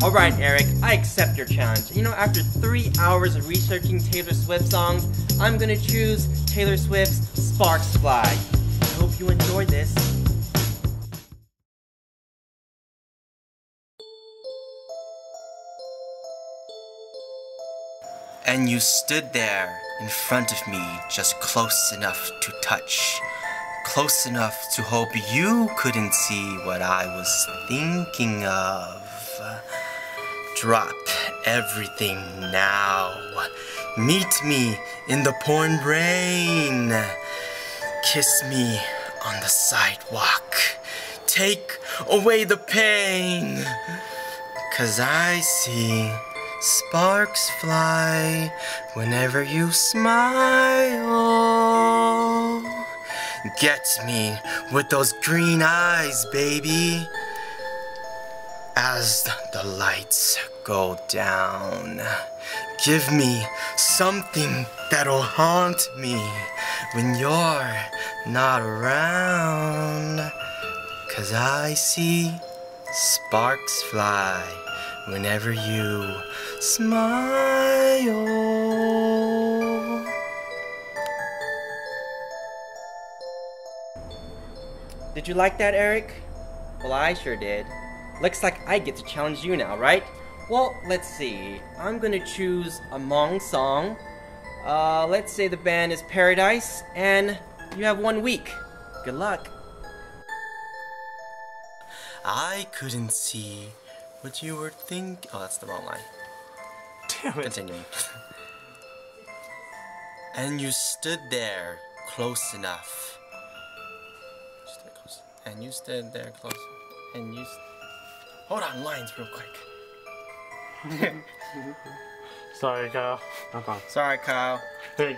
Alright, Eric, I accept your challenge. You know, after 3 hours of researching Taylor Swift songs, I'm gonna choose Taylor Swift's Sparks Fly. I hope you enjoyed this. And you stood there in front of me, just close enough to touch, close enough to hope you couldn't see what I was thinking of. Drop everything now. Meet me in the pouring rain. Kiss me on the sidewalk. Take away the pain. 'Cause I see sparks fly whenever you smile. Get me with those green eyes, baby. As the lights go down, give me something that'll haunt me when you're not around. 'Cause I see sparks fly whenever you smile. Did you like that, Eric? Well, I sure did. Looks like I get to challenge you now, right? Well, let's see. I'm gonna choose a Hmong song. Let's say the band is Paradise, and you have 1 week. Good luck. I couldn't see what you were thinking. Oh, that's the wrong line. Damn it. Continuing. And you stood there close enough. And you stood there close. And you. Hold on, lines real quick. Sorry, Kyle. No problem. Sorry, Kyle. Hey,